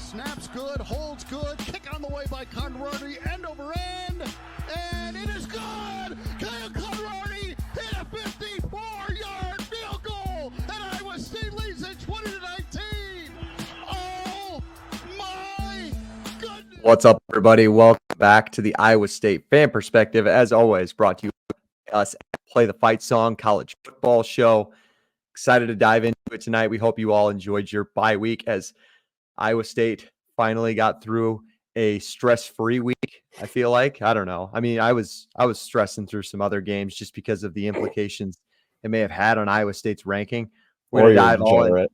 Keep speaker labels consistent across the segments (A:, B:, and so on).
A: Snaps good, holds good, kick on the way by Conradi, end over end, and it is good! Kyle Conradi hit a 54-yard field goal, and Iowa State leads at 20-19! Oh my goodness!
B: What's up, everybody? Welcome back to the Iowa State Fan Perspective. As always, brought to you by us at Play the Fight Song College Football Show. Excited to dive into it tonight. We hope you all enjoyed your bye week as Iowa State finally got through a stress-free week, I feel like. I don't know. I mean, I was stressing through some other games just because of the implications it may have had on Iowa State's ranking. We're going to dive all in.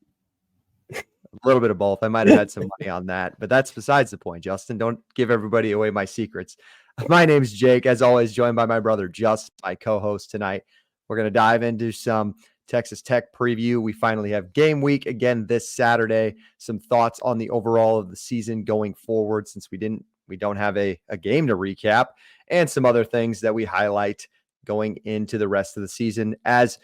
B: A little bit of both. I might have had some money on that, but that's besides the point, Justin. Don't give everybody away my secrets. My name's Jake, as always, joined by my brother Justin, my co-host tonight. We're going to dive into some Texas Tech preview. We finally have game week again this Saturday. Some thoughts on the overall of the season going forward, since we don't have a game to recap, and some other things that we highlight going into the rest of the season as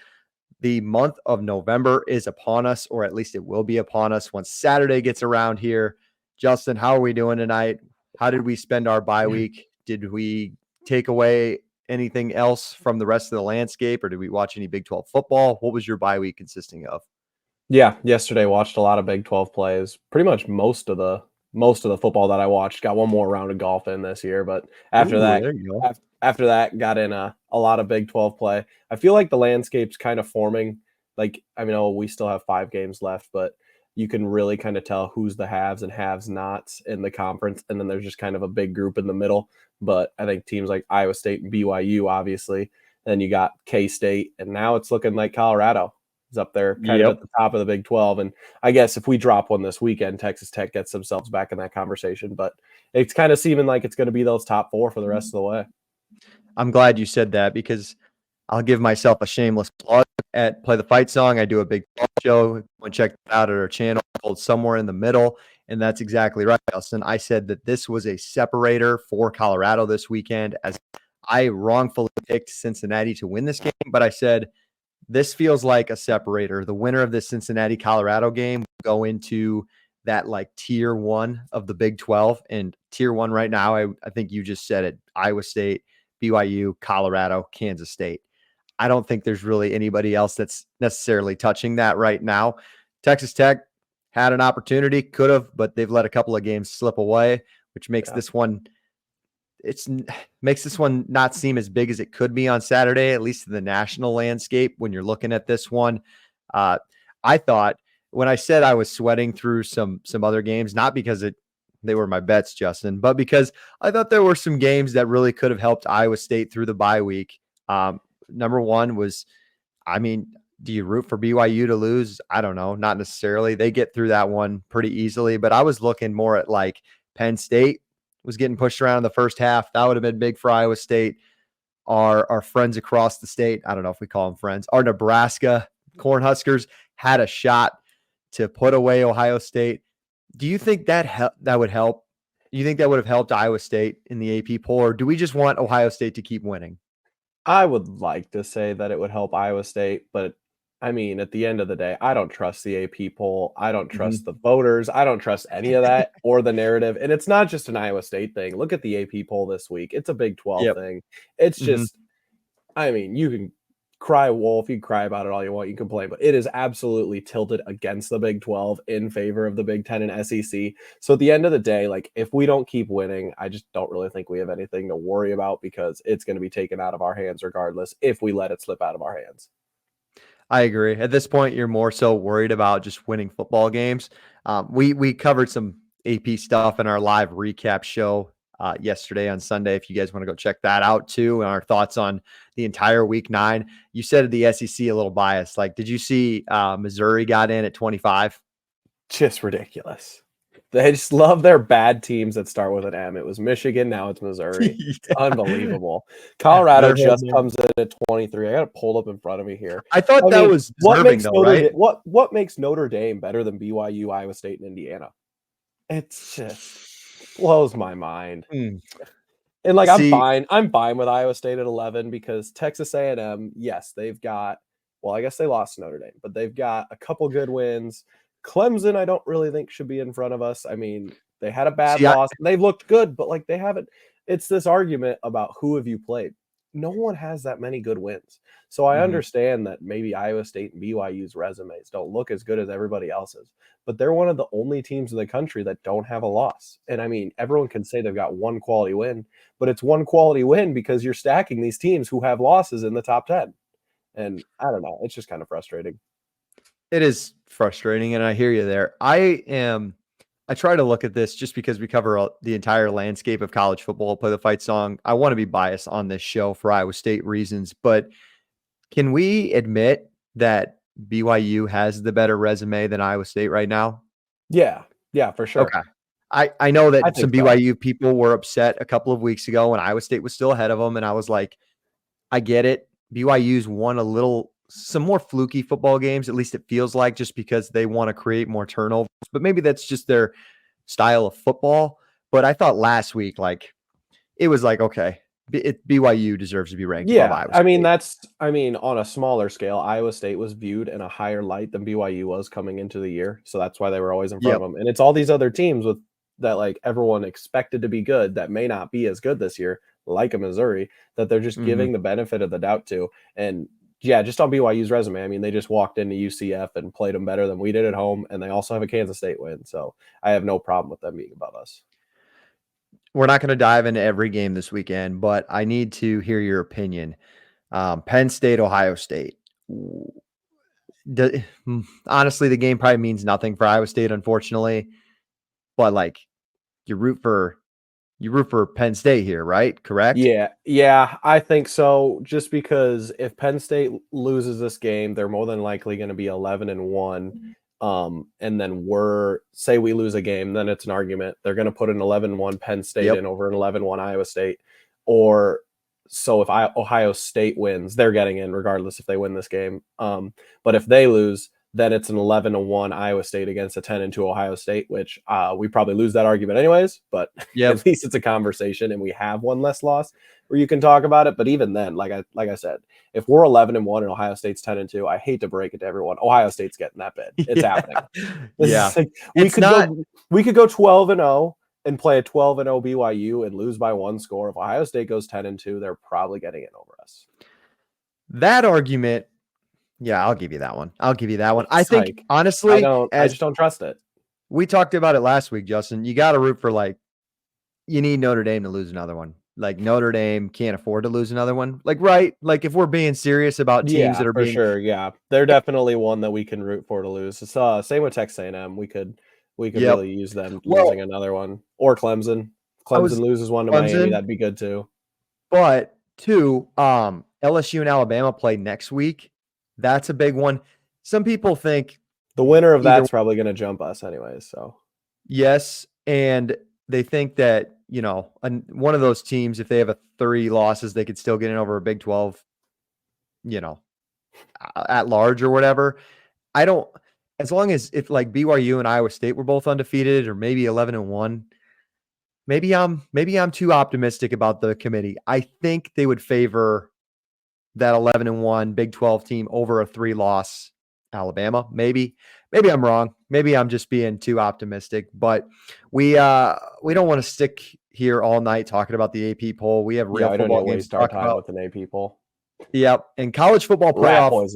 B: the month of November is upon us, or at least it will be upon us once Saturday gets around here. Justin, how are we doing tonight? How did we spend our bye week? Did we take away anything else from the rest of the landscape, or did we watch any Big 12 football? What was your bye week consisting of?
C: Yeah, yesterday watched a lot of Big 12 plays. Pretty much most of the football that I watched. Got one more round of golf in this year, but after that got in a lot of Big 12 play. I feel like the landscape's kind of forming. Like, I mean, we still have 5 games left, but you can really kind of tell who's the haves and haves nots in the conference, and then there's just kind of a big group in the middle. But I think teams like Iowa State and BYU, obviously, then you got K-State, and now it's looking like Colorado is up there kind of at the top of the Big 12. And I guess if we drop one this weekend, Texas Tech gets themselves back in that conversation. But it's kind of seeming like it's going to be those top 4 for the rest of the way.
B: I'm glad you said that, because I'll give myself a shameless plug at Play the Fight Song. I do a Big 12 show. Go and check that out at our channel called Somewhere in the Middle. And that's exactly right, Justin. I said that this was a separator for Colorado this weekend, as I wrongfully picked Cincinnati to win this game. But I said, this feels like a separator. The winner of this Cincinnati-Colorado game will go into that like tier 1 of the Big 12. And tier 1 right now, I think you just said it, Iowa State, BYU, Colorado, Kansas State. I don't think there's really anybody else that's necessarily touching that right now. Texas Tech had an opportunity, could have, but they've let a couple of games slip away, which makes this one not seem as big as it could be on Saturday, at least in the national landscape when you're looking at this one. I thought when I said I was sweating through some other games, not because they were my bets, Justin, but because I thought there were some games that really could have helped Iowa State through the bye week. Number one was, I mean, do you root for BYU to lose? I don't know. Not necessarily. They get through that one pretty easily, but I was looking more at like Penn State was getting pushed around in the first half. That would have been big for Iowa State. Our friends across the state, I don't know if we call them friends, our Nebraska Cornhuskers had a shot to put away Ohio State. Do you think that would help? Do you think that would have helped Iowa State in the AP poll, or do we just want Ohio State to keep winning?
C: I would like to say that it would help Iowa State, but I mean, at the end of the day, I don't trust the AP poll. I don't trust the voters. I don't trust any of that or the narrative. And it's not just an Iowa State thing. Look at the AP poll this week. It's a Big 12 thing. It's just, I mean, you can cry wolf, you can cry about it all you want, you can complain, but it is absolutely tilted against the Big 12 in favor of the Big 10 and SEC. So at the end of the day, like, if we don't keep winning, I just don't really think we have anything to worry about, because it's going to be taken out of our hands regardless if we let it slip out of our hands.
B: I agree. At this point, you're more so worried about just winning football games. We covered some AP stuff in our live recap show yesterday on Sunday. If you guys want to go check that out too, and our thoughts on the entire week 9. You said the SEC a little biased. Like, did you see Missouri got in at 25?
C: Just ridiculous. They just love their bad teams that start with an M. It was Michigan, now it's Missouri. It's unbelievable. Colorado just comes in at 23. I got it pulled up in front of me here.
B: I thought that was deserving, though, right?
C: What makes Notre Dame better than BYU, Iowa State, and Indiana? It's just blows my mind. And like, I'm fine with Iowa State at 11, because Texas A&M, yes, they've got, well, I guess they lost to Notre Dame, but they've got a couple good wins. Clemson, I don't really think should be in front of us. I mean, they had a bad loss. They've looked good, but like they haven't. It's this argument about who have you played. No one has that many good wins. So I understand that maybe Iowa State and BYU's resumes don't look as good as everybody else's, but they're one of the only teams in the country that don't have a loss. And I mean, everyone can say they've got one quality win, but it's one quality win because you're stacking these teams who have losses in the top 10. And I don't know. It's just kind of frustrating.
B: It is frustrating, and I hear you there. I try to look at this just because we cover the entire landscape of college football, play the fight song. I want to be biased on this show for Iowa State reasons, but can we admit that BYU has the better resume than Iowa State right now?
C: Yeah, for sure.
B: Okay. I know that some BYU people were upset a couple of weeks ago when Iowa State was still ahead of them, and I was like, I get it. BYU's won some more fluky football games, at least it feels like, just because they want to create more turnovers. But maybe that's just their style of football. But I thought last week, like, it was like, okay, BYU deserves to be ranked above Iowa State.
C: I mean, on a smaller scale, Iowa State was viewed in a higher light than BYU was coming into the year. So that's why they were always in front of them. And it's all these other teams that like everyone expected to be good that may not be as good this year, like a Missouri, that they're just giving the benefit of the doubt to. And yeah, just on BYU's resume, I mean, they just walked into UCF and played them better than we did at home, and they also have a Kansas State win. So I have no problem with them being above us.
B: We're not going to dive into every game this weekend, but I need to hear your opinion. Penn State, Ohio State. Honestly, the game probably means nothing for Iowa State, unfortunately. But like, you root for Penn State here, right? Correct?
C: Yeah, I think so. Just because if Penn State loses this game, they're more than likely going to be 11-1. And then say we lose a game, then it's an argument. They're going to put an 11-1 Penn State in over an 11-1 Iowa State. Or so if Ohio State wins, they're getting in regardless if they win this game. But if they lose, then it's an 11-1 Iowa State against a 10-2 Ohio State, which we probably lose that argument anyways, but at least it's a conversation and we have one less loss where you can talk about it. But even then, like I said, if we're 11-1 and Ohio State's 10-2, I hate to break it to everyone, Ohio State's getting that bid. It's happening. We could go 12-0 and play a 12-0 BYU and lose by one score. If Ohio State goes 10-2, they're probably getting it over us.
B: That argument. Yeah, I'll give you that one. I think, honestly,
C: I just don't trust it.
B: We talked about it last week, Justin. You got to root for, like, you need Notre Dame to lose another one. Like, Notre Dame can't afford to lose another one. Like, right? Like, if we're being serious about teams that are being...
C: sure, yeah. They're definitely one that we can root for to lose. It's, same with Texas A&M. We could really use them losing another one. Or Clemson. Clemson loses one to Miami. That'd be good, too.
B: But, two, LSU and Alabama play next week. That's a big one. Some people think
C: the winner of that's probably going to jump us anyways. So
B: yes. And they think that, one of those teams, if they have 3 losses, they could still get in over a Big 12, at large or whatever. As long as if like BYU and Iowa State were both undefeated or maybe 11-1, maybe I'm too optimistic about the committee. I think they would favor that 11-1 Big 12 team over a 3-loss Alabama. Maybe I'm wrong. Maybe I'm just being too optimistic, but we don't want to stick here all night talking about the AP poll. We have real football games to talk about
C: with an AP poll.
B: Yep. And college football playoff,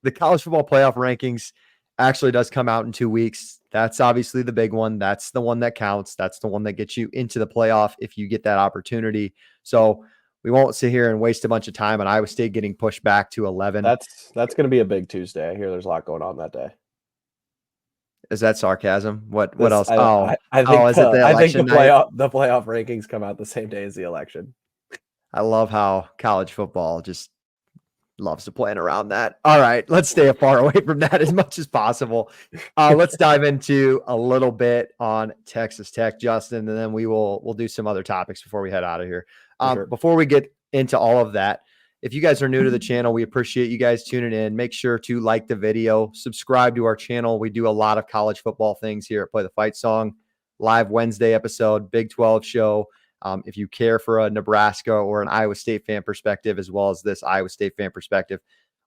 B: the college football playoff rankings actually does come out in 2 weeks. That's obviously the big one. That's the one that counts. That's the one that gets you into the playoff if you get that opportunity. So we won't sit here and waste a bunch of time on Iowa State getting pushed back to 11.
C: That's going to be a big Tuesday. I hear there's a lot going on that day.
B: Is that sarcasm? What else?
C: I think the playoff rankings come out the same day as the election.
B: I love how college football just loves to plan around that. All right, let's stay far away from that as much as possible. Let's dive into a little bit on Texas Tech, Justin, and then we'll do some other topics before we head out of here.
C: Sure.
B: Before we get into all of that, if you guys are new to the channel, we appreciate you guys tuning in. Make sure to like the video, subscribe to our channel. We do a lot of college football things here at Play the Fight Song. Live Wednesday episode, Big 12 show. If you care for a Nebraska or an Iowa State fan perspective, as well as this Iowa State fan perspective,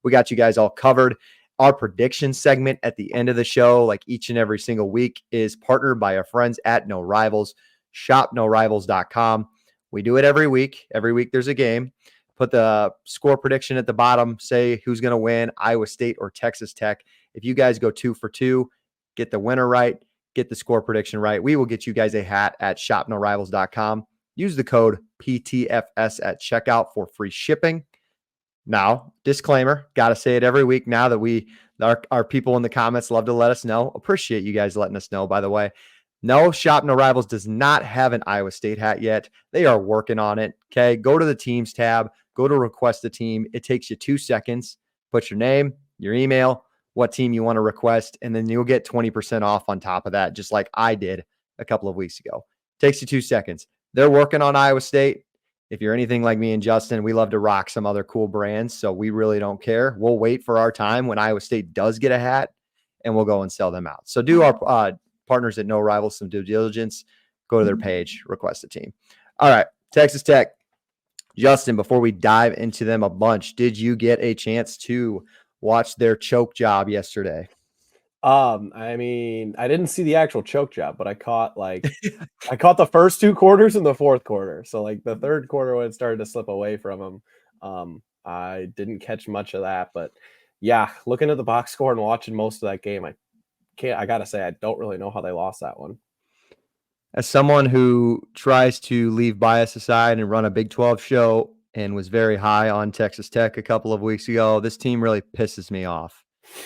B: we got you guys all covered. Our prediction segment at the end of the show, like each and every single week, is partnered by our friends at No Rivals. ShopNoRivals.com. We do it every week. Every week there's a game. Put the score prediction at the bottom. Say who's going to win, Iowa State or Texas Tech. If you guys go 2 for 2, get the winner right, get the score prediction right, we will get you guys a hat at ShopNoRivals.com. Use the code PTFS at checkout for free shipping. Now, disclaimer, got to say it every week now that our people in the comments love to let us know. Appreciate you guys letting us know, by the way. No, Shop No Rivals does not have an Iowa State hat yet. They are working on it. Okay, go to the teams tab, go to request a team. It takes you 2 seconds. Put your name, your email, what team you want to request, and then you'll get 20% off on top of that, just like I did a couple of weeks ago. Takes you 2 seconds. They're working on Iowa State. If you're anything like me and Justin, we love to rock some other cool brands, so we really don't care. We'll wait for our time when Iowa State does get a hat, and we'll go and sell them out. So do our partners at No Rivals some due diligence. Go to their page, request a team. All right, Texas Tech. Justin, before we dive into them a bunch, did you get a chance to watch their choke job yesterday?
C: I mean, I didn't see the actual choke job, but I caught the first 2 quarters and the fourth quarter. So like the third quarter when it started to slip away from them, I didn't catch much of that. But yeah, looking at the box score and watching most of that game, I gotta say I don't really know how they lost that one.
B: As someone who tries to leave bias aside and run a Big 12 show and was very high on Texas Tech a couple of weeks ago, this team really pisses me off.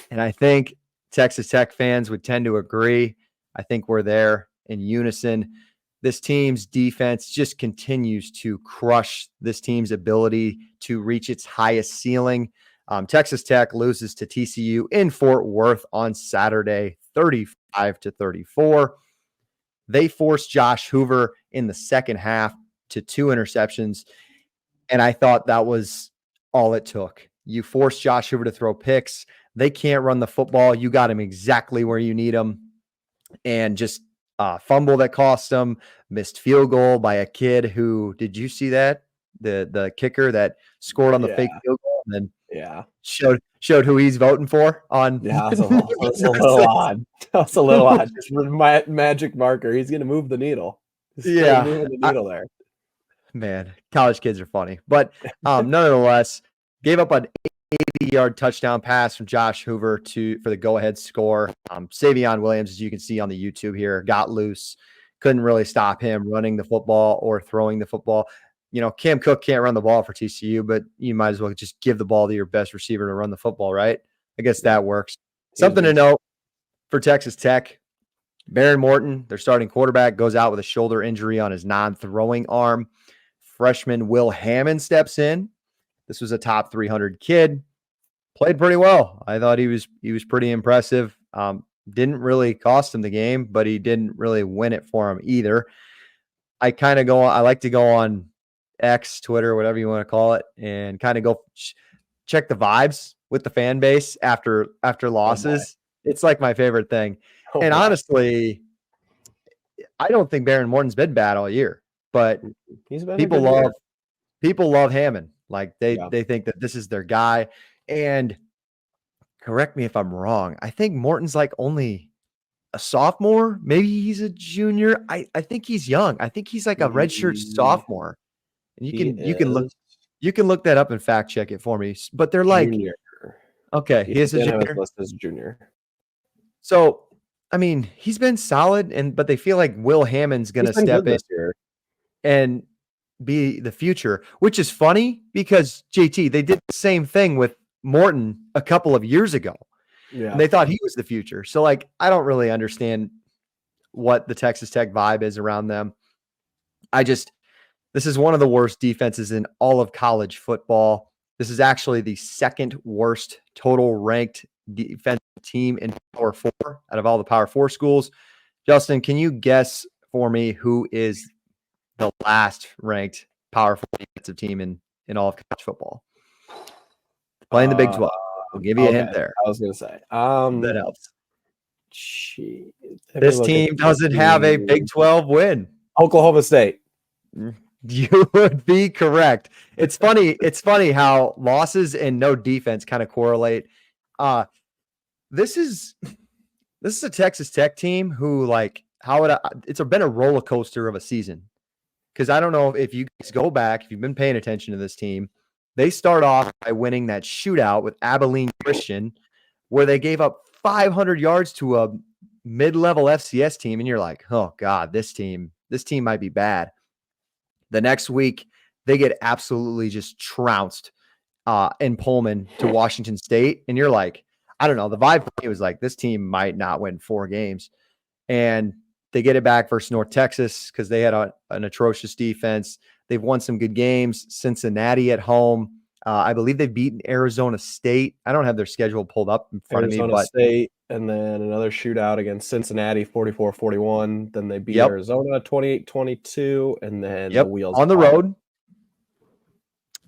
B: And I think Texas Tech fans would tend to agree. I think we're there in unison. This team's defense just continues to crush this team's ability to reach its highest ceiling. Texas Tech loses to TCU in Fort Worth on Saturday, 35-34. They forced Josh Hoover in the second half to 2 interceptions, and I thought that was all it took. You force Josh Hoover to throw picks. They can't run the football. You got him exactly where you need him. And just fumble that cost them, missed field goal by a kid who, did you see that? The kicker that scored on the fake field goal and then showed who he's voting for on.
C: Yeah, that's a little odd. That's a little odd. Just magic marker. He's going to move the needle. Moving the needle there.
B: Man, college kids are funny. But nonetheless, gave up an 80-yard touchdown pass from Josh Hoover for the go-ahead score. Savion Williams, as you can see on the YouTube here, got loose. Couldn't really stop him running the football or throwing the football. You know, Cam Cook can't run the ball for TCU, but you might as well just give the ball to your best receiver to run the football, right? I guess that works. Something to note for Texas Tech, Baron Morton, their starting quarterback, goes out with a shoulder injury on his non-throwing arm. Freshman Will Hammond steps in. This was a top 300 kid. Played pretty well. I thought he was pretty impressive. Didn't really cost him the game, but he didn't really win it for him either. I like to go on X, Twitter, whatever you want to call it, and kind of go check the vibes with the fan base after losses. It's like my favorite thing. And honestly, I don't think Baron Morton's been bad all year, but people love Hammond. Like they think that this is their guy. And correct me if I'm wrong, I think Morton's like only a sophomore. Maybe he's a junior. I think he's young. I think he's like a redshirt sophomore. And you can look that up and fact check it for me. But they're like junior. Okay, he is a junior.
C: As junior.
B: So I mean, he's been solid, but they feel like Will Hammond's gonna step in here and be the future, which is funny because JT, they did the same thing with Morton a couple of years ago. Yeah. And they thought he was the future. So like, I don't really understand what the Texas Tech vibe is around them. This is one of the worst defenses in all of college football. This is actually the second worst total ranked defensive team in Power 4 out of all the Power 4 schools. Justin, can you guess for me who is the last ranked Power 4 defensive team in all of college football? Playing the Big 12. I'll give you a hint there.
C: I was going to say.
B: That helps. This team doesn't have a Big 12 win.
C: Oklahoma State.
B: You would be correct. It's funny how losses and no defense kind of correlate. this is a Texas Tech team who, like, it's been a roller coaster of a season. Because I don't know if you guys go back, if you've been paying attention to this team, they start off by winning that shootout with Abilene Christian, where they gave up 500 yards to a mid-level FCS team, and you're like, oh God, this team might be bad. The next week, they get absolutely just trounced in Pullman to Washington State, and you're like, I don't know. The vibe for me was like, this team might not win 4 games, and they get it back versus North Texas because they had an atrocious defense. They've won some good games. Cincinnati at home. I believe they've beaten Arizona State. I don't have their schedule pulled up in front of me.
C: Arizona State, and then another shootout against Cincinnati, 44-41. Then they beat Arizona 28-22, and then the wheels
B: on the road.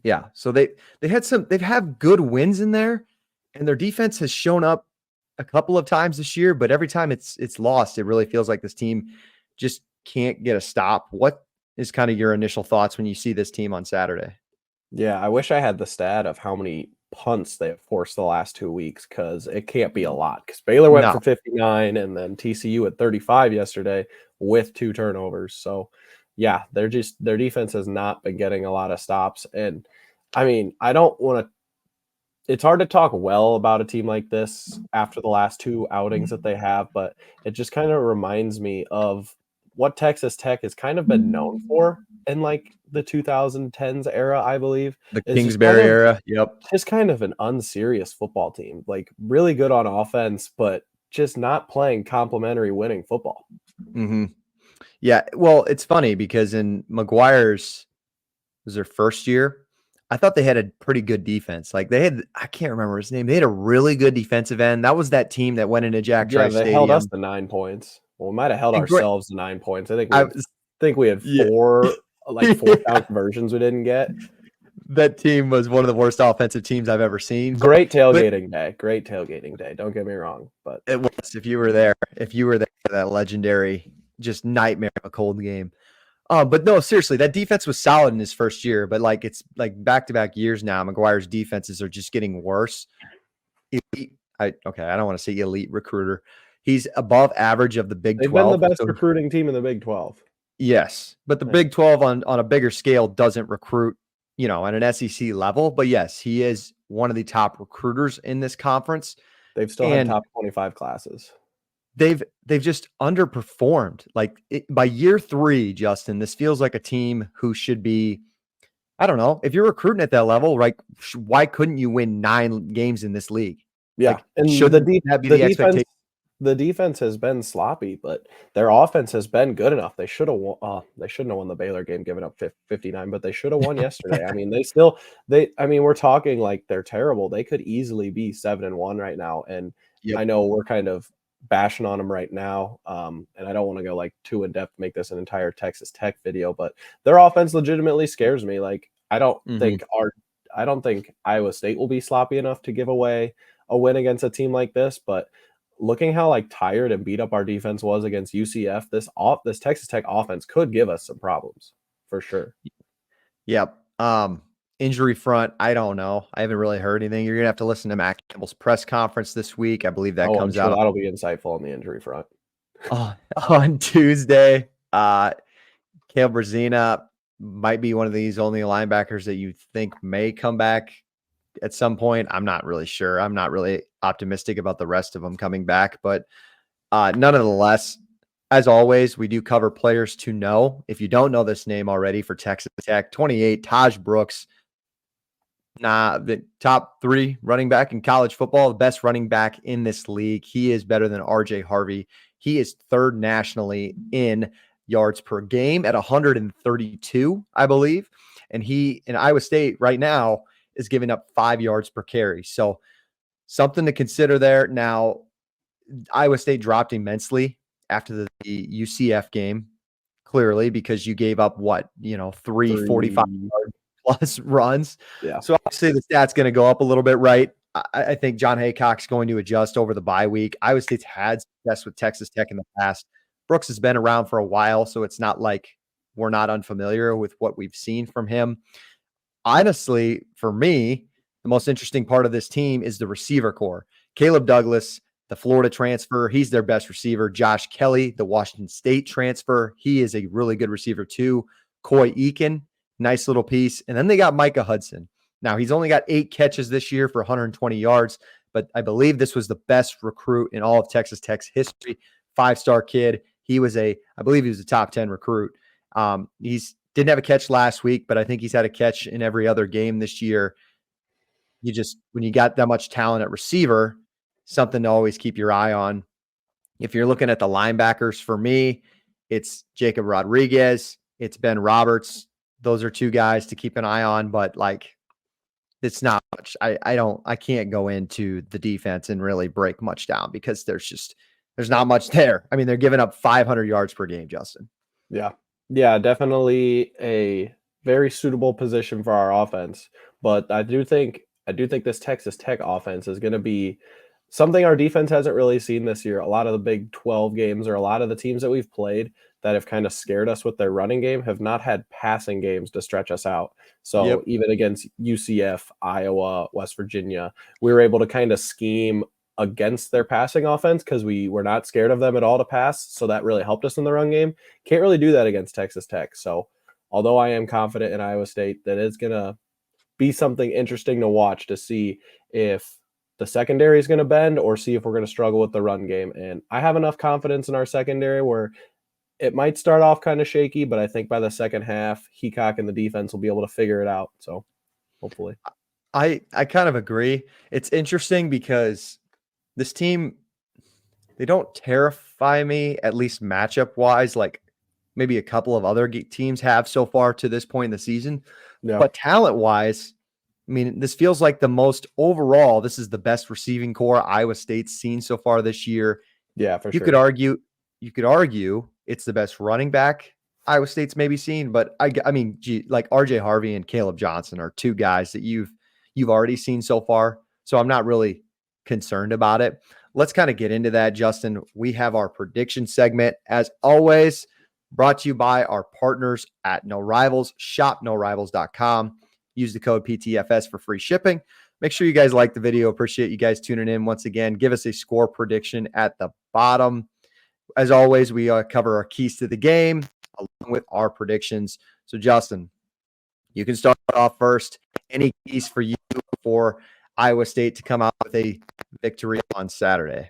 B: Yeah, so they've had good wins in there, and their defense has shown up a couple of times this year, but every time it's lost, it really feels like this team just can't get a stop. What is kind of your initial thoughts when you see this team on Saturday?
C: Yeah, I wish I had the stat of how many punts they have forced the last 2 weeks, because it can't be a lot. Because Baylor went for 59, and then TCU at 35 yesterday with 2 turnovers. So, yeah, their defense has not been getting a lot of stops. And I mean, I don't want to. It's hard to talk well about a team like this after the last 2 outings that they have, but it just kind of reminds me of what Texas Tech has kind of been known for in like the 2010s era, I believe.
B: The Kingsbury era. Yep.
C: Just kind of an unserious football team, like really good on offense, but just not playing complimentary winning football.
B: Mm-hmm. Yeah. Well, it's funny because in McGuire's, was their first year, I thought they had a pretty good defense. Like they had, I can't remember his name. They had a really good defensive end. That was that team that went into Jack Trice Stadium.
C: They held us to 9 points. Well, we might have held ourselves to 9 points. I think we had 4 down conversions we didn't get.
B: That team was one of the worst offensive teams I've ever seen.
C: Great tailgating day. Great tailgating day. Don't get me wrong, but
B: it was. If you were there for that legendary, just nightmare of a cold game. But no, seriously, that defense was solid in his first year, but like it's like back-to-back years now, McGuire's defenses are just getting worse. I don't want to say elite recruiter. He's above average of the Big 12.
C: They've been the best recruiting team in the Big 12.
B: Yes, but the Big 12 on a bigger scale doesn't recruit, at an SEC level. But yes, he is one of the top recruiters in this conference.
C: They've still had top 25 classes.
B: They've just underperformed. Like by year 3, Justin, this feels like a team who should be, I don't know, if you're recruiting at that level, like why couldn't you win 9 games in this league?
C: Yeah,
B: like, and should that be the expectation?
C: The defense has been sloppy, but their offense has been good enough. They should have won. They shouldn't have won the Baylor game, giving up 59, but they should have won yesterday. I mean, we're talking like they're terrible. They could easily be 7-1 right now. And I know we're kind of bashing on them right now. And I don't want to go like too in depth, make this an entire Texas Tech video, but their offense legitimately scares me. Like, I don't think Iowa State will be sloppy enough to give away a win against a team like this, but looking how like tired and beat up our defense was against UCF, this Texas Tech offense could give us some problems for sure.
B: Yep. Injury front, I don't know. I haven't really heard anything. You're gonna have to listen to Matt Campbell's press conference this week. I believe that comes out.
C: That'll be insightful on the injury front.
B: On Tuesday, Caleb Brazina might be one of these only linebackers that you think may come back at some point. I'm not really sure. I'm not really optimistic about the rest of them coming back, but nonetheless, as always, we do cover players to know. If you don't know this name already for Texas Tech, 28, Taj Brooks, the top 3 running back in college football, the best running back in this league. He is better than RJ Harvey. He is 3rd nationally in yards per game at 132, I believe. And he in Iowa State right now is giving up 5 yards per carry. So something to consider there. Now, Iowa State dropped immensely after the UCF game, clearly, because you gave up 3 45-yard plus runs.
C: Yeah.
B: So obviously the stat's going to go up a little bit, right? I think John Haycock's going to adjust over the bye week. Iowa State's had success with Texas Tech in the past. Brooks has been around for a while, so it's not like we're not unfamiliar with what we've seen from him. Honestly, for me, the most interesting part of this team is the receiver core. Caleb Douglas, the Florida transfer. He's their best receiver. Josh Kelly, the Washington State transfer. He is a really good receiver too. Coy Eakin, nice little piece. And then they got Micah Hudson. Now, he's only got 8 catches this year for 120 yards, but I believe this was the best recruit in all of Texas Tech's history. 5-star kid. I believe he was a top 10 recruit. He's didn't have a catch last week, but I think he's had a catch in every other game this year. When you got that much talent at receiver, something to always keep your eye on. If you're looking at the linebackers, for me, it's Jacob Rodriguez, it's Ben Roberts. Those are 2 guys to keep an eye on, but it's not much. I can't go into the defense and really break much down because there's not much there. I mean, they're giving up 500 yards per game, Justin.
C: Yeah, definitely a very suitable position for our offense. But I do think this Texas Tech offense is going to be something our defense hasn't really seen this year. A lot of the Big 12 games, or a lot of the teams that we've played that have kind of scared us with their running game, have not had passing games to stretch us out. So even against UCF, Iowa, West Virginia, we were able to kind of scheme against their passing offense because we were not scared of them at all to pass. So that really helped us in the run game. Can't really do that against Texas Tech. So although I am confident in Iowa State that it's going to be something interesting to watch to see if the secondary is going to bend or see if we're going to struggle with the run game. And I have enough confidence in our secondary where it might start off kind of shaky, but I think by the second half, Heacock and the defense will be able to figure it out. So hopefully.
B: I kind of agree. It's interesting because this team, they don't terrify me, at least matchup wise, like maybe a couple of other teams have so far to this point in the season. Yeah. But talent wise, I mean, this feels like overall, this is the best receiving core Iowa State's seen so far this year.
C: Yeah, for sure.
B: You could argue it's the best running back Iowa State's maybe seen, but I mean, like RJ Harvey and Caleb Johnson are 2 guys that you've already seen so far. So I'm not really concerned about it. Let's kind of get into that, Justin. We have our prediction segment, as always, brought to you by our partners at No Rivals. Shop norivals.com. Use the code PTFS for free shipping. Make sure you guys like the video. Appreciate you guys tuning in once again. Give us a score prediction at the bottom. As always, we cover our keys to the game along with our predictions. So, Justin, you can start off first. Any keys for you for Iowa State to come out with a victory on Saturday?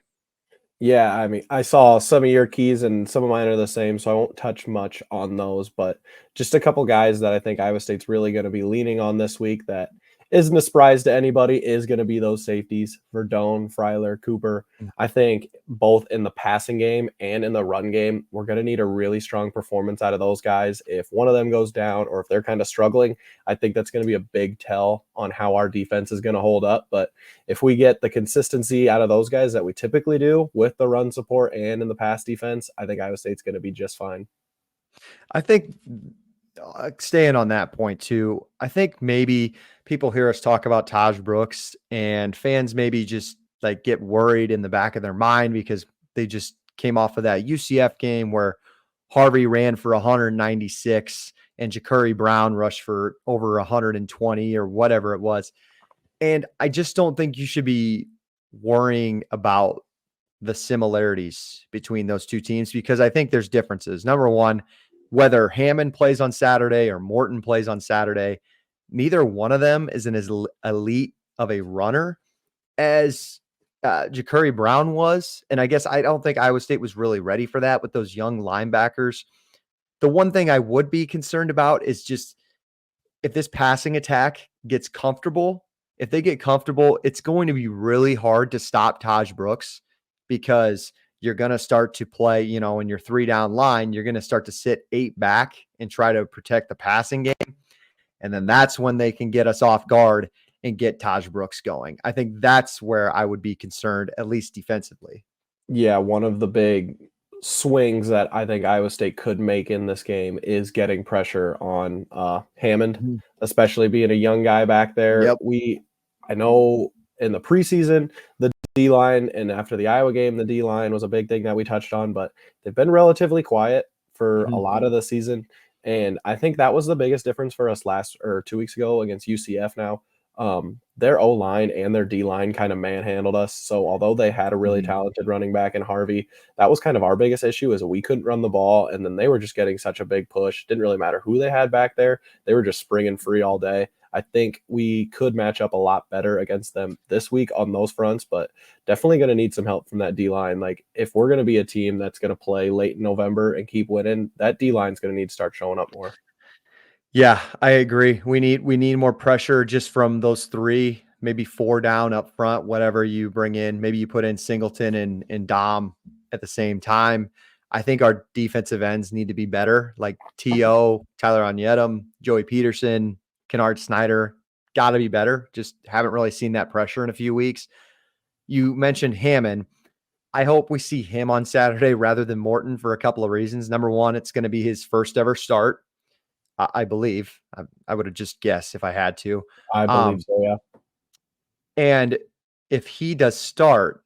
C: Yeah, I mean, I saw some of your keys and some of mine are the same, so I won't touch much on those, but just a couple guys that I think Iowa State's really going to be leaning on this week that isn't a surprise to anybody is going to be those safeties, Verdone, Freiler, Cooper. I think both in the passing game and in the run game, we're going to need a really strong performance out of those guys. If one of them goes down or if they're kind of struggling, I think that's going to be a big tell on how our defense is going to hold up. But if we get the consistency out of those guys that we typically do with the run support and in the pass defense, I think Iowa State's going to be just fine.
B: I think staying on that point too, I think maybe people hear us talk about Taj Brooks and fans maybe just like get worried in the back of their mind because they just came off of that UCF game where Harvey ran for 196 and Ja'Cory Brown rushed for over 120 or whatever it was. And I just don't think you should be worrying about the similarities between those 2 teams because I think there's differences. Number one, whether Hammond plays on Saturday or Morton plays on Saturday, neither one of them is as elite of a runner as Ja'Cory Brown was. And I guess I don't think Iowa State was really ready for that with those young linebackers. The one thing I would be concerned about is just if this passing attack gets comfortable, if they get comfortable, it's going to be really hard to stop Taj Brooks because you're going to start to play, in your 3-down line, you're going to start to sit 8 back and try to protect the passing game. And then that's when they can get us off guard and get Taj Brooks going. I think that's where I would be concerned, at least defensively.
C: Yeah, one of the big swings that I think Iowa State could make in this game is getting pressure on Hammond, especially being a young guy back there.
B: Yep.
C: I know in the preseason, the D-line and after the Iowa game, the D-line was a big thing that we touched on, but they've been relatively quiet for a lot of the season. And I think that was the biggest difference for us 2 weeks ago against UCF now. Their O-line and their D-line kind of manhandled us. So although they had a really talented running back in Harvey, that was kind of our biggest issue is we couldn't run the ball, and then they were just getting such a big push. Didn't really matter who they had back there. They were just springing free all day. I think we could match up a lot better against them this week on those fronts, but definitely going to need some help from that D-line. Like, if we're going to be a team that's going to play late in November and keep winning, that D-line is going to need to start showing up more.
B: Yeah, I agree. We need more pressure just from those 3, maybe 4 down up front, whatever you bring in. Maybe you put in Singleton and Dom at the same time. I think our defensive ends need to be better, like T.O., Tyler Onyetum, Joey Peterson, Kennard Snyder. Got to be better. Just haven't really seen that pressure in a few weeks. You mentioned Hammond. I hope we see him on Saturday rather than Morton for a couple of reasons. Number one, it's going to be his first ever start. I believe. I would have just guessed if I had to.
C: I believe so, yeah.
B: And if he does start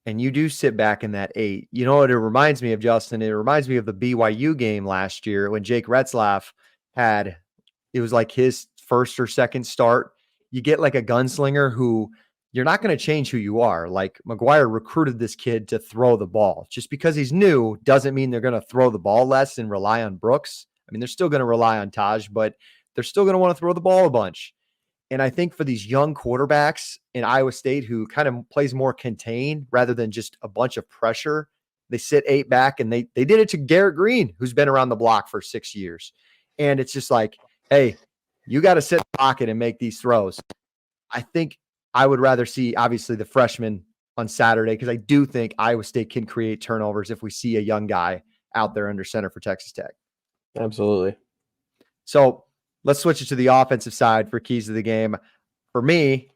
B: and you do sit back in that 8, you know what it reminds me of, Justin? It reminds me of the BYU game last year when Jake Retzlaff it was like his first or second start. You get like a gunslinger who you're not going to change who you are. Like McGuire recruited this kid to throw the ball. Just because he's new doesn't mean they're going to throw the ball less and rely on Brooks. I mean, they're still going to rely on Taj, but they're still going to want to throw the ball a bunch. And I think for these young quarterbacks in Iowa State who kind of plays more contained rather than just a bunch of pressure, they sit 8 back, and they did it to Garrett Green, who's been around the block for 6 years. And it's just like, hey, you got to sit in the pocket and make these throws. I think I would rather see, obviously, the freshman on Saturday, because I do think Iowa State can create turnovers if we see a young guy out there under center for Texas Tech.
C: Absolutely.
B: So let's switch it to the offensive side for keys to the game. For me,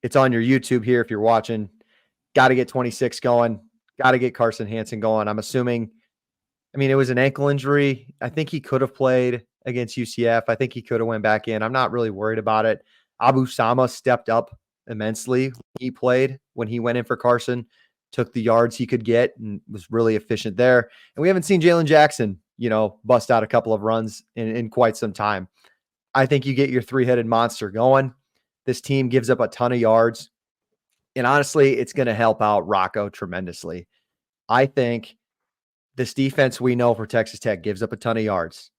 B: it's on your YouTube here if you're watching. Got to get 26 going. Got to get Carson Hansen going. I'm assuming, it was an ankle injury. I think he could have played against UCF. I think he could have went back in. I'm not really worried about it. Abu Sama stepped up immensely. He played when he went in for Carson, took the yards he could get, and was really efficient there. And we haven't seen Jalen Jackson, bust out a couple of runs in quite some time. I think you get your 3-headed monster going. This team gives up a ton of yards. And honestly, it's going to help out Rocco tremendously. I think this defense we know for Texas Tech gives up a ton of yards.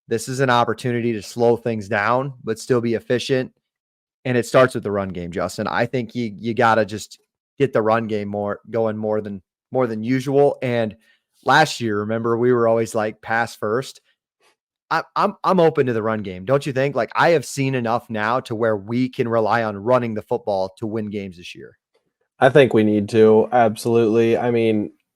B: This is an opportunity to slow things down, but still be efficient. And it starts with the run game, Justin. I think you got to just get the run game more than usual. And last year, remember, we were always like pass first. I'm open to the run game. Don't you think? Like, I have seen enough now to where we can rely on running the football to win games this year.
C: I think we need to. Absolutely.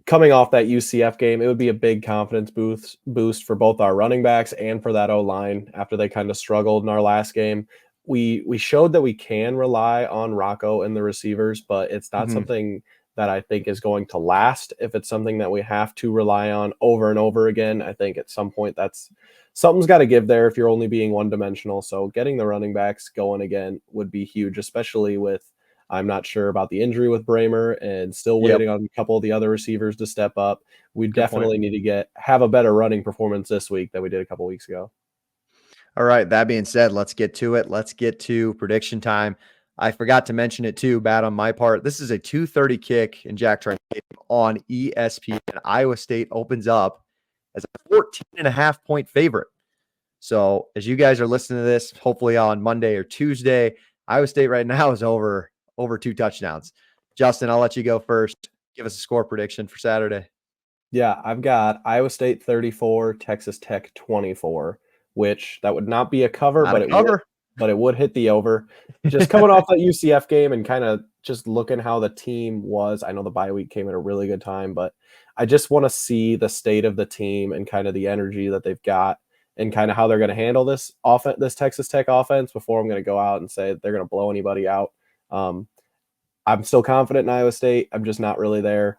C: Coming off that UCF game, it would be a big confidence boost for both our running backs and for that O-line after they kind of struggled in our last game. We showed that we can rely on Rocco and the receivers, but it's not something that I think is going to last. If it's something that we have to rely on over and over again, I think at some point something's got to give there if you're only being one-dimensional. So getting the running backs going again would be huge, especially with, I'm not sure about the injury with Bramer and still waiting on a couple of the other receivers to step up. We definitely need to have a better running performance this week than we did a couple weeks ago.
B: All right. That being said, let's get to it. Let's get to prediction time. I forgot to mention it too, bad on my part. This is a 2:30 kick in Jack Trice on ESPN. Iowa State opens up as a 14.5 point favorite. So as you guys are listening to this, hopefully on Monday or Tuesday, Iowa State right now is over 2 touchdowns. Justin, I'll let you go first. Give us a score prediction for Saturday.
C: Yeah, I've got Iowa State 34, Texas Tech 24, which that would not be a cover, but it would hit the over. Just coming off that UCF game and kind of just looking how the team was. I know the bye week came at a really good time, but I just want to see the state of the team and kind of the energy that they've got and kind of how they're going to handle this Texas Tech offense before I'm going to go out and say they're going to blow anybody out. I'm still confident in Iowa State. I'm just not really there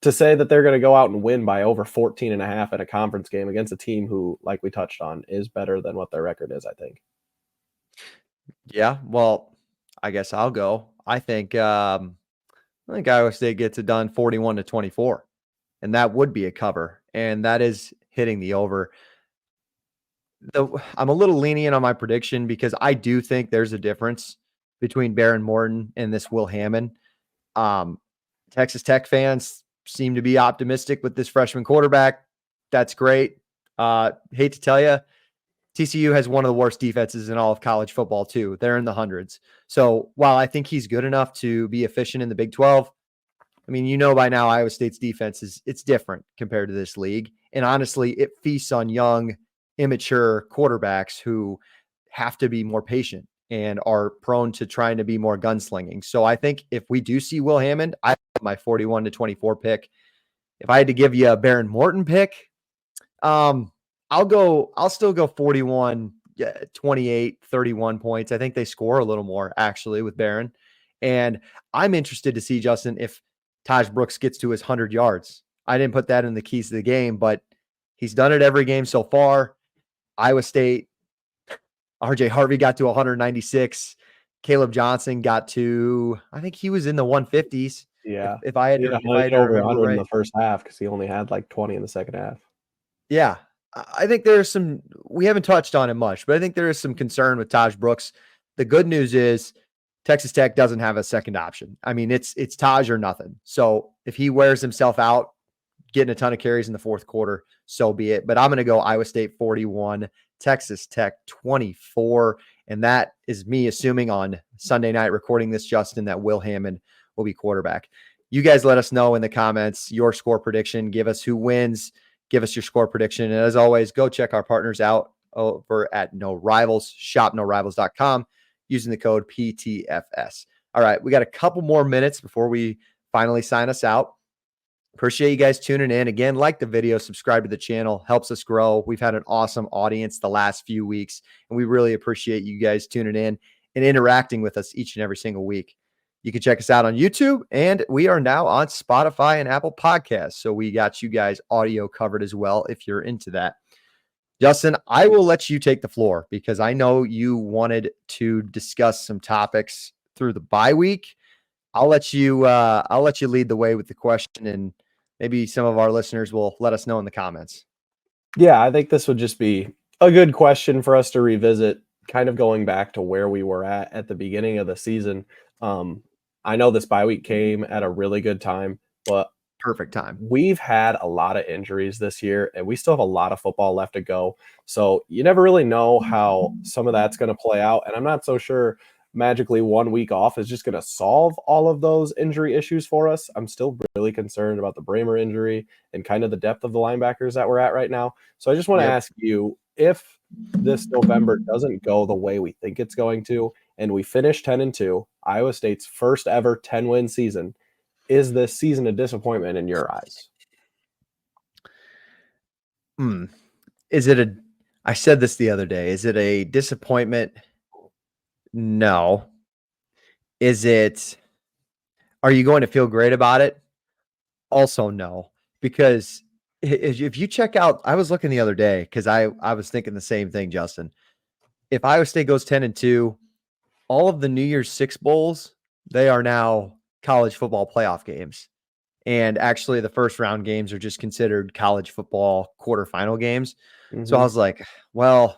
C: to say that they're going to go out and win by over 14.5 in a conference game against a team who, like we touched on, is better than what their record is, I think.
B: Yeah, well, I guess I'll go. I think Iowa State gets it done 41-24, and that would be a cover, and that is hitting the over. I'm a little lenient on my prediction because I do think there's a difference between Baron Morton and this Will Hammond. Texas Tech fans seem to be optimistic with this freshman quarterback. That's great. Hate to tell you, TCU has one of the worst defenses in all of college football too. They're in the hundreds. So while I think he's good enough to be efficient in the Big 12, I mean, you know by now Iowa State's defense it's different compared to this league. And honestly, it feasts on young, immature quarterbacks who have to be more patient and are prone to trying to be more gunslinging. So I think if we do see Will Hammond, I have my 41-24 pick. If I had to give you a Baron Morton pick, I'll still go 41, 28, 31 points. I think they score a little more actually with Baron. And I'm interested to see, Justin, if Taj Brooks gets to his 100 yards. I didn't put that in the keys to the game, but he's done it every game so far. Iowa State, RJ Harvey got to 196. Caleb Johnson got to, I think he was in the 150s.
C: Yeah.
B: If I had to
C: over 100
B: right.
C: in the first half because he only had like 20 in the second half.
B: Yeah. I think there's some, we haven't touched on it much, but I think there is some concern with Taj Brooks. The good news is Texas Tech doesn't have a second option. I mean, it's Taj or nothing. So if he wears himself out, getting a ton of carries in the fourth quarter, so be it. But I'm going to go Iowa State 41, Texas Tech 24. And that is me assuming on Sunday night recording this, Justin, that Will Hammond will be quarterback. You guys let us know in the comments your score prediction. Give us who wins. Give us your score prediction. And as always, go check our partners out over at No Rivals, shopnorivals.com, using the code PTFS. All right, we got a couple more minutes before we finally sign us out. Appreciate you guys tuning in. Again, like the video, subscribe to the channel, helps us grow. We've had an awesome audience the last few weeks, and we really appreciate you guys tuning in and interacting with us each and every single week. You can check us out on YouTube, and we are now on Spotify and Apple Podcasts. So we got you guys audio covered as well if you're into that. Justin, I will let you take the floor because I know you wanted to discuss some topics through the bye week. I'll let you lead the way with the question, and maybe some of our listeners will let us know in the comments.
C: Yeah, I think this would just be a good question for us to revisit, kind of going back to where we were at the beginning of the season. I know this bye week came at a really good time, but
B: perfect time.
C: We've had a lot of injuries this year, and we still have a lot of football left to go. So you never really know how some of that's going to play out. And I'm not so sure magically 1 week off is just going to solve all of those injury issues for us. I'm still really concerned about the Bramer injury and kind of the depth of the linebackers that we're at right now. So I just want to ask you, if this November doesn't go the way we think it's going to, and we finish 10-2, Iowa State's first ever 10-win season, is this season a disappointment in your eyes?
B: Is it I said this the other day. Is it a disappointment? No. Are you going to feel great about it? Also, no. Because if you check out, I was looking the other day because I was thinking the same thing, Justin. If Iowa State goes 10-2, all of the New Year's Six bowls, they are now college football playoff games. And actually the first round games are just considered college football quarterfinal games. Mm-hmm. So I was like, well,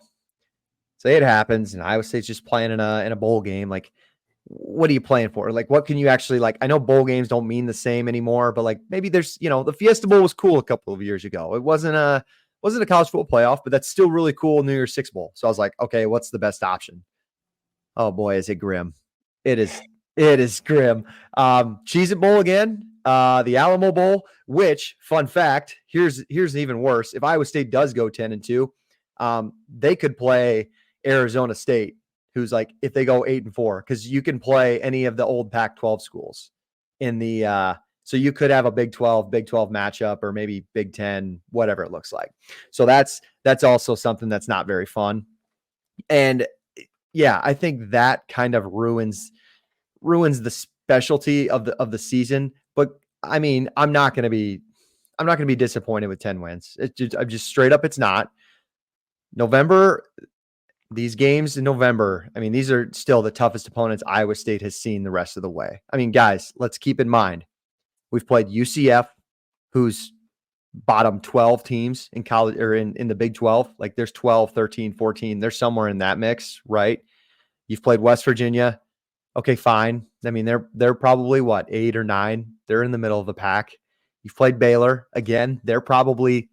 B: say it happens and Iowa State's just playing in a bowl game. Like, what are you playing for? Like, what can you actually, like, I know bowl games don't mean the same anymore, but like maybe there's, the Fiesta Bowl was cool a couple of years ago. It wasn't a college football playoff, but that's still really cool. New Year's Six Bowl. So I was like, okay, what's the best option? Oh boy, is it grim. It is grim. Cheez-It Bowl again, the Alamo Bowl, which, fun fact, here's even worse. If Iowa State does go 10-2, they could play Arizona State, who's like, if they go 8-4, because you can play any of the old Pac-12 schools in the so you could have a Big 12 matchup, or maybe Big 10, whatever it looks like. So that's also something that's not very fun. And yeah, I think that kind of ruins the specialty of the season. But I mean, I'm not going to be disappointed with 10 wins. I'm just straight up, it's not. November, these games in November, I mean, these are still the toughest opponents Iowa State has seen the rest of the way. I mean, guys, let's keep in mind, we've played UCF, who's bottom 12 teams in college, or in the Big 12. Like, there's 12, 13, 14. They're somewhere in that mix, right? You've played West Virginia, Okay, fine. I mean, they're probably what, 8 or 9? They're in the middle of the pack. You've played Baylor again. They're probably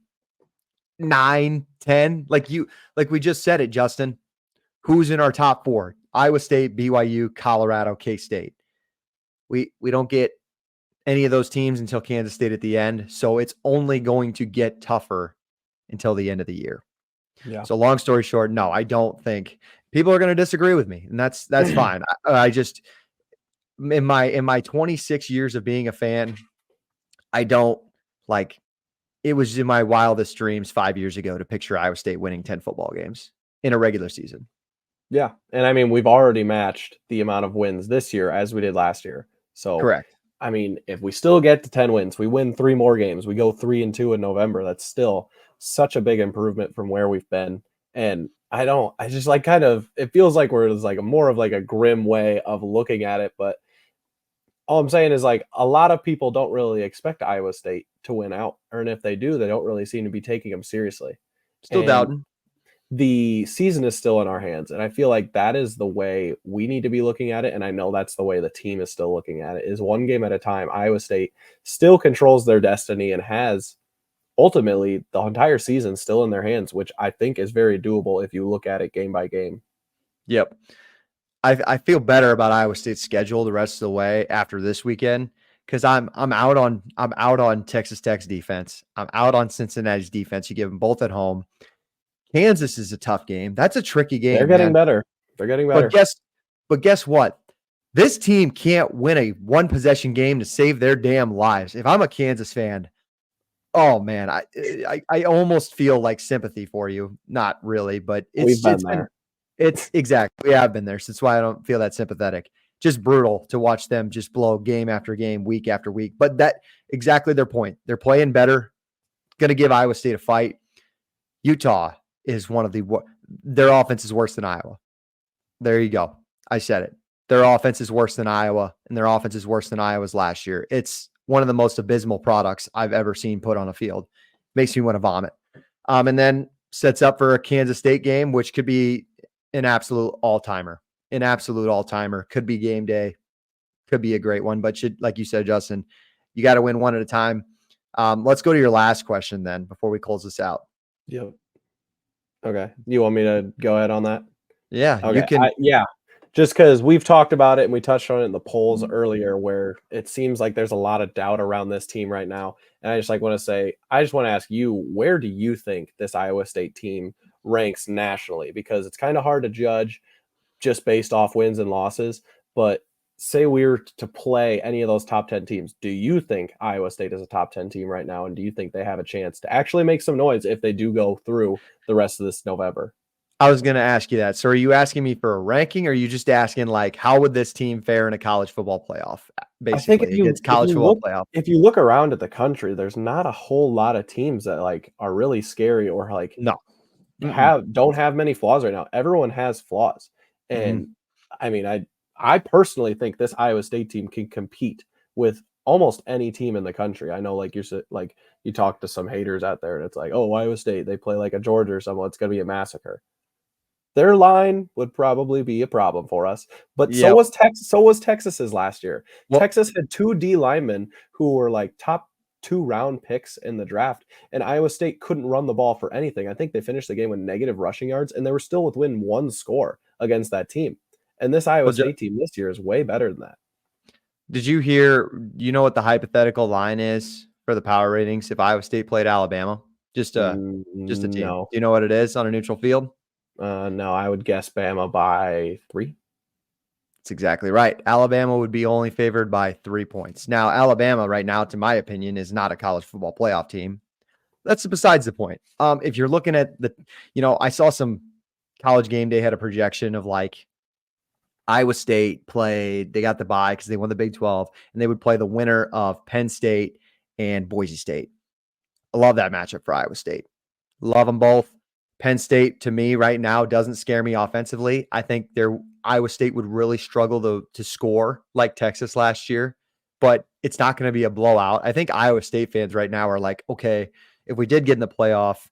B: 9, 10. Like we just said it, Justin. Who's in our top 4? Iowa State, BYU, Colorado, K-State. We don't get any of those teams until Kansas State at the end, so it's only going to get tougher until the end of the year.
C: Yeah.
B: So long story short, no, I don't think people are going to disagree with me, and that's fine. I just in my 26 years of being a fan, I don't like it was in my wildest dreams 5 years ago to picture Iowa State winning 10 football games in a regular season.
C: Yeah. And I mean, we've already matched the amount of wins this year as we did last year. So,
B: correct.
C: I mean, if we still get to 10 wins, we win 3 more games, we go 3-2 in November. That's still such a big improvement from where we've been. And I just like kind of, it feels like we're like a more of like a grim way of looking at it. But all I'm saying is like a lot of people don't really expect Iowa State to win out. And if they do, they don't really seem to be taking them seriously.
B: Still doubting.
C: The season is still in our hands. And I feel like that is the way we need to be looking at it. And I know that's the way the team is still looking at it, is one game at a time. Iowa State still controls their destiny and has ultimately the entire season still in their hands, which I think is very doable if you look at it game by game.
B: Yep. I feel better about Iowa State's schedule the rest of the way after this weekend because I'm out on Texas Tech's defense. I'm out on Cincinnati's defense. You give them both at home. Kansas is a tough game. That's a tricky game.
C: They're getting better. They're getting better.
B: But guess what? This team can't win a one possession game to save their damn lives. If I'm a Kansas fan, oh man, I almost feel like sympathy for you. Not really, but
C: we've been there.
B: It's exactly. We have been there. So that's why I don't feel that sympathetic. Just brutal to watch them just blow game after game, week after week. But that exactly their point. They're playing better. Going to give Iowa State a fight. Utah is one of their offense is worse than Iowa. There you go. I said it. Their offense is worse than Iowa, and their offense is worse than Iowa's last year. It's one of the most abysmal products I've ever seen put on a field. Makes me want to vomit. And then sets up for a Kansas State game, which could be an absolute all-timer. Could be game day. Could be a great one. But like you said, Justin, you got to win one at a time. Let's go to your last question then before we close this out.
C: Yep. Okay. You want me to go ahead on that?
B: Yeah.
C: Okay.
B: You can.
C: Just because we've talked about it and we touched on it in the polls earlier, where it seems like there's a lot of doubt around this team right now. And I just want to ask you, where do you think this Iowa State team ranks nationally? Because it's kind of hard to judge just based off wins and losses. But say we were to play any of those top 10 teams, do you think Iowa State is a top 10 team right now? And do you think they have a chance to actually make some noise if they do go through the rest of this November?
B: I was going to ask you that. So are you asking me for a ranking, or are you just asking like, how would this team fare in a college football playoff? Basically,
C: I think if you look around at the country, there's not a whole lot of teams that like are really scary or like don't have many flaws right now. Everyone has flaws. And I mean, I personally think this Iowa State team can compete with almost any team in the country. I know you talk to some haters out there and it's like, oh, Iowa State, they play like a Georgia or something. It's going to be a massacre. Their line would probably be a problem for us, but so was Texas. So was Texas's last year. Well, Texas had 2 D linemen who were like top 2 round picks in the draft, and Iowa State couldn't run the ball for anything. I think they finished the game with negative rushing yards, and they were still within 1 score against that team. And this Iowa State team this year is way better than that.
B: Did you hear? You know what the hypothetical line is for the power ratings if Iowa State played Alabama? Just a team. No. Do you know what it is on a neutral field?
C: No, I would guess Bama by 3.
B: That's exactly right. Alabama would be only favored by 3 points. Now, Alabama right now, to my opinion, is not a college football playoff team. That's besides the point. If you're looking at I saw some College Game Day had a projection of like Iowa State they got the bye because they won the Big 12, and they would play the winner of Penn State and Boise State. I love that matchup for Iowa State. Love them both. Penn State, to me, right now, doesn't scare me offensively. I think Iowa State would really struggle to score like Texas last year, but it's not going to be a blowout. I think Iowa State fans right now are like, okay, if we did get in the playoff,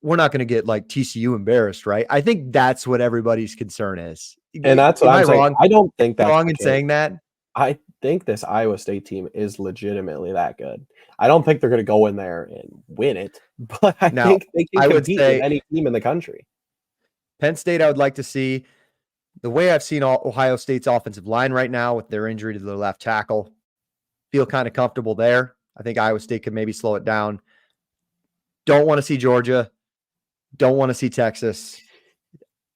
B: we're not going to get like TCU embarrassed, right? I think that's what everybody's concern is.
C: And that's what I'm saying. I don't think that's
B: wrong in saying that.
C: I think this Iowa State team is legitimately that good. I don't think they're going to go in there and win it, but I think they can compete with any team in the country.
B: Penn State, I would like to see. The way I've seen Ohio State's offensive line right now with their injury to their left tackle, feel kind of comfortable there. I think Iowa State could maybe slow it down. Don't want to see Georgia. Don't want to see Texas.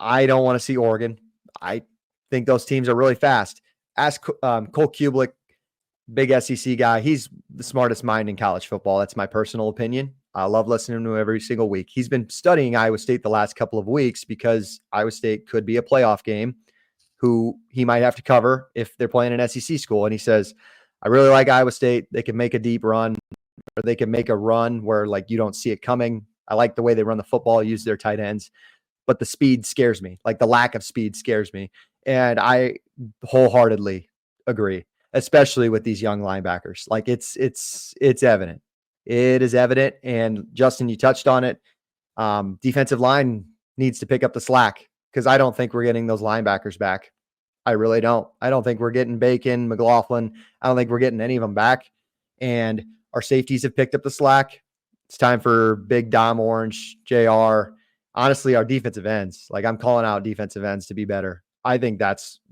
B: I don't want to see Oregon. I think those teams are really fast. Ask Cole Kublik, big SEC guy. He's the smartest mind in college football. That's my personal opinion. I love listening to him every single week. He's been studying Iowa State the last couple of weeks because Iowa State could be a playoff game who he might have to cover if they're playing an SEC school. And he says, I really like Iowa State. They can make a deep run, or they can make a run where like you don't see it coming. I like the way they run the football, use their tight ends, but the speed scares me. Like the lack of speed scares me. And I wholeheartedly agree, especially with these young linebackers. Like it's evident. It is evident. And Justin, you touched on it. Defensive line needs to pick up the slack because I don't think we're getting those linebackers back. I really don't. I don't think we're getting Bacon, McLaughlin. I don't think we're getting any of them back. And our safeties have picked up the slack. It's time for Big Dom Orange, JR. Honestly, our defensive ends, like I'm calling out defensive ends to be better. I think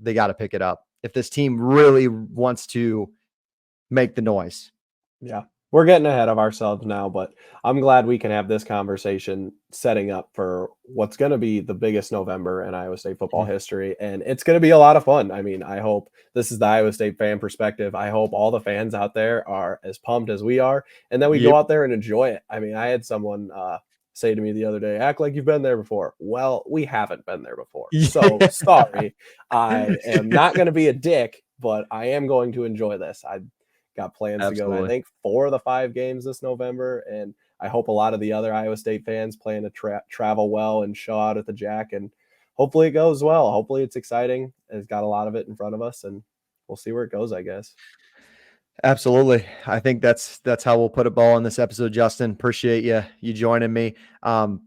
B: they got to pick it up if this team really wants to make the noise.
C: Yeah. We're getting ahead of ourselves now, but I'm glad we can have this conversation setting up for what's going to be the biggest November in Iowa State football history. And it's going to be a lot of fun. I mean, I hope this is the Iowa State fan perspective. I hope all the fans out there are as pumped as we are, and then we go out there and enjoy it. I mean, I had someone say to me the other day, act like you've been there before. Well, we haven't been there before. So sorry. I am not going to be a dick, but I am going to enjoy this. I got plans to go to, I think, 4 of the 5 games this November. And I hope a lot of the other Iowa State fans plan to travel well and show out at the Jack. And hopefully it goes well. Hopefully it's exciting. It's got a lot of it in front of us, and we'll see where it goes, I guess.
B: Absolutely. I think that's how we'll put a ball in this episode, Justin. Appreciate you joining me. I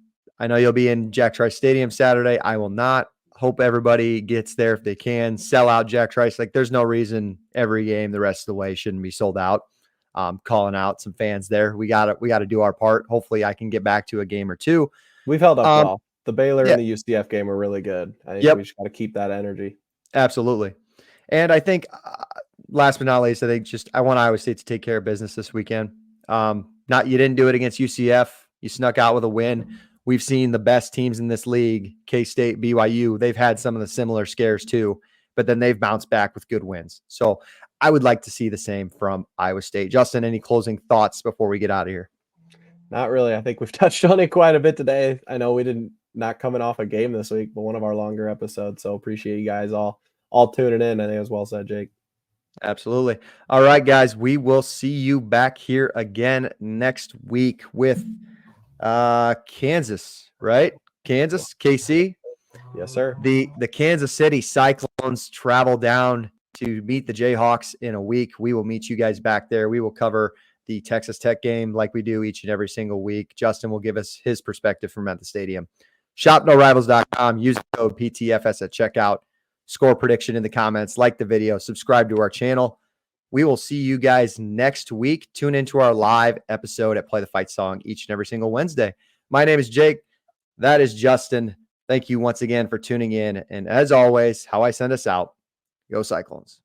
B: know you'll be in Jack Trice Stadium Saturday. I will not. Hope everybody gets there if they can. Sell out Jack Trice. Like there's no reason every game the rest of the way shouldn't be sold out. Calling out some fans there. We got to do our part. Hopefully I can get back to a game or two.
C: We've held up well. The Baylor and the UCF game were really good. I think we just got to keep that energy.
B: Absolutely. And I think last but not least, I want Iowa State to take care of business this weekend. You didn't do it against UCF. You snuck out with a win. We've seen the best teams in this league, K-State, BYU. They've had some of the similar scares too, but then they've bounced back with good wins. So I would like to see the same from Iowa State. Justin, any closing thoughts before we get out of here?
C: Not really. I think we've touched on it quite a bit today. I know we not coming off a game this week, but one of our longer episodes. So appreciate you guys all tuning in. I think it was well said, Jake.
B: Absolutely. All right, guys, we will see you back here again next week with Kansas, right? Kansas, KC.
C: Yes, sir.
B: The Kansas City Cyclones travel down to meet the Jayhawks in a week. We will meet you guys back there. We will cover the Texas Tech game like we do each and every single week. Justin will give us his perspective from at the stadium. ShopNoRivals.com. Use the code PTFS at checkout. Score prediction in the comments. Like the video. Subscribe to our channel. We will see you guys next week. Tune into our live episode at Play the Fight Song each and every single Wednesday. My name is Jake. That is Justin. Thank you once again for tuning in. And as always, how I send us out, go Cyclones.